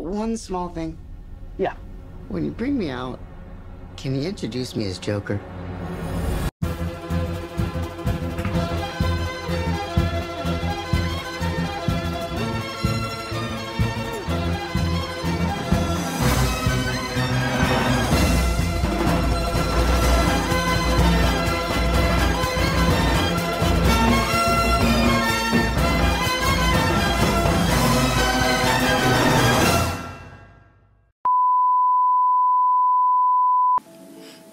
one small thing. Yeah. When you bring me out, can you introduce me as Joker?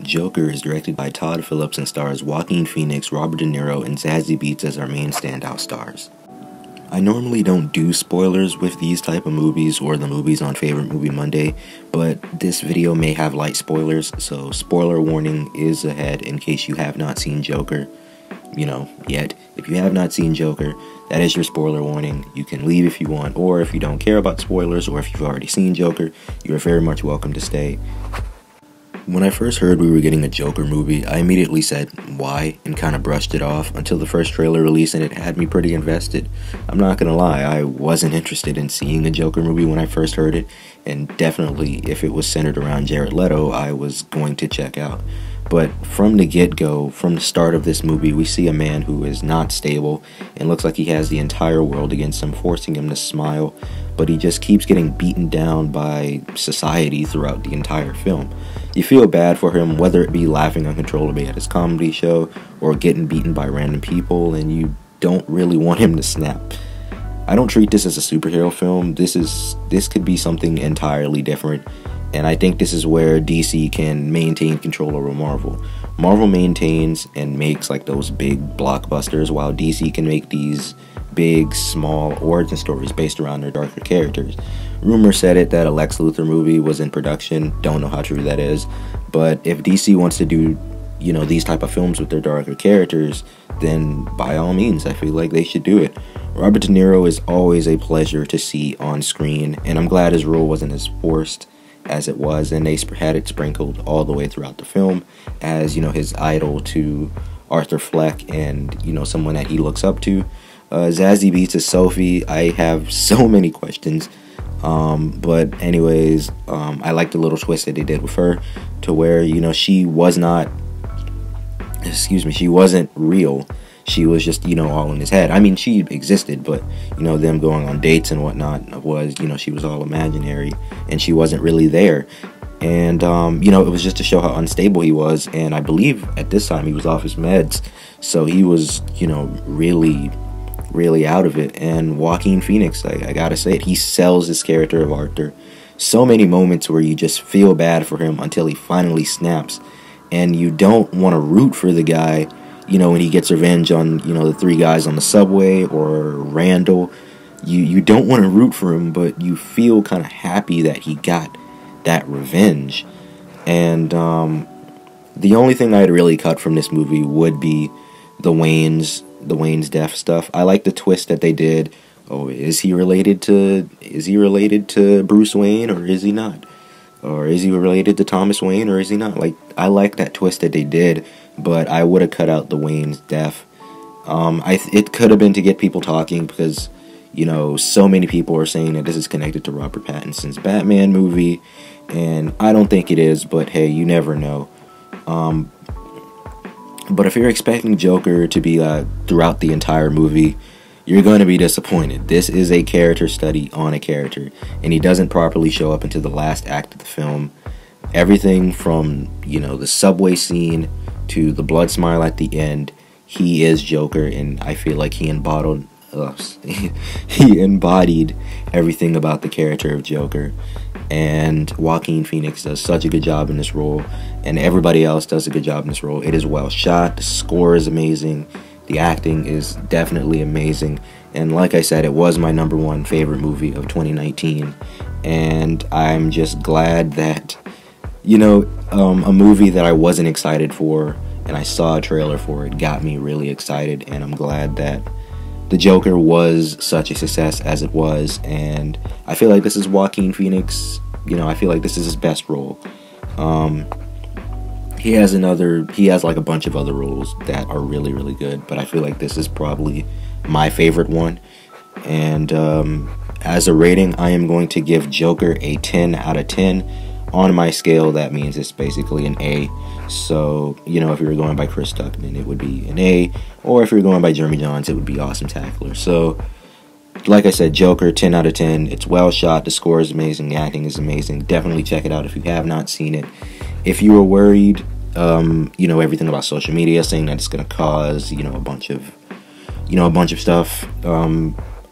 Joker is directed by Todd Phillips and stars Joaquin Phoenix, Robert De Niro, and Zazie Beetz as our main standout stars. I normally don't do spoilers with these type of movies or the movies on Favorite Movie Monday, but this video may have light spoilers, so spoiler warning is ahead in case you have not seen Joker, yet. If you have not seen Joker, that is your spoiler warning. You can leave if you want, or if you don't care about spoilers, or if you've already seen Joker, you are very much welcome to stay. When I first heard we were getting a Joker movie, I immediately said, why, and kind of brushed it off until the first trailer released and it had me pretty invested. I'm not gonna lie, I wasn't interested in seeing a Joker movie when I first heard it, and definitely if it was centered around Jared Leto, I was going to check out. But from the get-go, from the start of this movie, we see a man who is not stable and looks like he has the entire world against him, forcing him to smile, but he just keeps getting beaten down by society throughout the entire film. You feel bad for him, whether it be laughing uncontrollably at his comedy show or getting beaten by random people, and you don't really want him to snap. I don't treat this as a superhero film. This could be something entirely different, and I think this is where DC can maintain control over Marvel. Marvel maintains and makes like those big blockbusters, while DC can make these big, small origin stories based around their darker characters. Rumor said it that a Lex Luthor movie was in production. Don't know how true that is, but if DC wants to do, these type of films with their darker characters, then by all means, I feel like they should do it. Robert De Niro is always a pleasure to see on screen, and I'm glad his role wasn't as forced as it was, and they had it sprinkled all the way throughout the film as, his idol to Arthur Fleck and, someone that he looks up to. Zazie Beetz as Sophie, I have so many questions, but anyways, I like the little twist that they did with her, to where, she wasn't real. She was just, all in his head. I mean, she existed, but, them going on dates and whatnot was, she was all imaginary, and she wasn't really there. And, it was just to show how unstable he was, and I believe at this time he was off his meds, so he was, really out of it. And Joaquin Phoenix, I gotta say it, he sells this character of Arthur. So many moments where you just feel bad for him until he finally snaps, and you don't want to root for the guy, when he gets revenge on, the three guys on the subway or Randall. You don't want to root for him, but you feel kind of happy that he got that revenge. And the only thing I'd really cut from this movie would be the Wayne's death stuff. I like the twist that they did. Oh, is he related to Bruce Wayne, or is he not? Or is he related to Thomas Wayne, or is he not? Like, I like that twist that they did, but I would have cut out the Wayne's death. It could have been to get people talking, because, so many people are saying that this is connected to Robert Pattinson's Batman movie, and I don't think it is, but hey, you never know. But if you're expecting Joker to be throughout the entire movie, you're going to be disappointed. This is a character study on a character, and he doesn't properly show up until the last act of the film. Everything from, the subway scene to the blood smile at the end, he is Joker, and I feel like he embodied everything about the character of Joker. And Joaquin Phoenix does such a good job in this role, and everybody else does a good job in this role. It is well shot, the score is amazing, the acting is definitely amazing, and like I said, it was my #1 favorite movie of 2019, and I'm just glad that, a movie that I wasn't excited for, and I saw a trailer for it, got me really excited, and I'm glad that the Joker was such a success as it was, and I feel like this is Joaquin Phoenix, I feel like this is his best role. He has like a bunch of other roles that are really, really good, but I feel like this is probably my favorite one, and as a rating, I am going to give Joker a 10 out of 10. On my scale, that means it's basically an A. So, you know, if you were going by Chris Tuckman, it would be an A. Or if you were going by Jeremy Jahns, it would be Awesome Tackler. So, like I said, Joker, 10 out of 10. It's well shot. The score is amazing. The acting is amazing. Definitely check it out if you have not seen it. If you were worried, you know, everything about social media, saying that it's going to cause, you know, a bunch of stuff,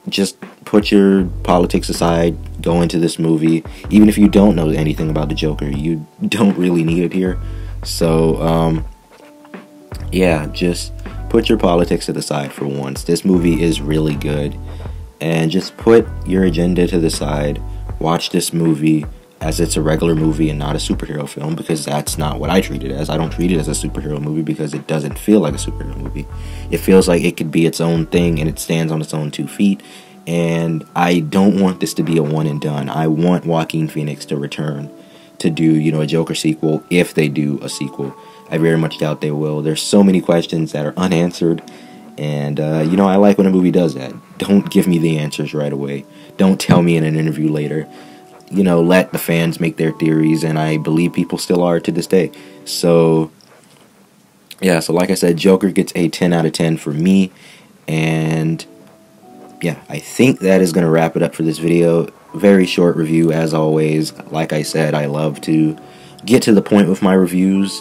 just put your politics aside, go into this movie. Even if you don't know anything about the Joker, you don't really need it here. So, yeah, just put your politics to the side for once. This movie is really good. And just put your agenda to the side. Watch this movie as it's a regular movie and not a superhero film, because that's not what I treat it as. I don't treat it as a superhero movie because it doesn't feel like a superhero movie. It feels like it could be its own thing and it stands on its own 2 feet. And I don't want this to be a one and done. I want Joaquin Phoenix to return to do, you know, a Joker sequel, if they do a sequel. I very much doubt they will. There's so many questions that are unanswered. And, you know, I like when a movie does that. Don't give me the answers right away. Don't tell me in an interview later. You know, let the fans make their theories, and I believe people still are to this day. So, yeah, so like I said, Joker gets a 10 out of 10 for me. And, yeah, I think that is going to wrap it up for this video. Very short review, as always. Like I said, I love to get to the point with my reviews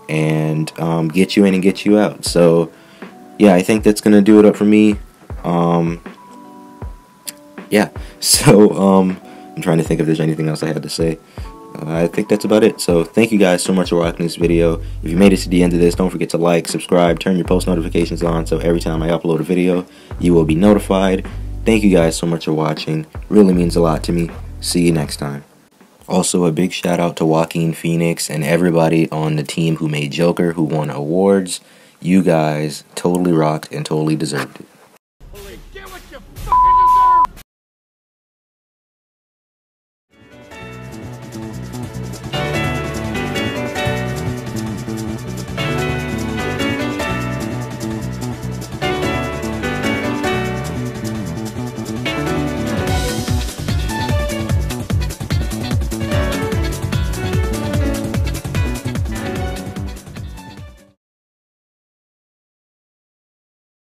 and get you in and get you out. So, yeah, I think that's going to do it up for me. Yeah, so, I'm trying to think if there's anything else I had to say. I think that's about it. So, thank you guys so much for watching this video. If you made it to the end of this, don't forget to like, subscribe, turn your post notifications on, so every time I upload a video, you will be notified. Thank you guys so much for watching. Really means a lot to me. See you next time. Also, a big shout out to Joaquin Phoenix and everybody on the team who made Joker, who won awards. You guys totally rocked and totally deserved it.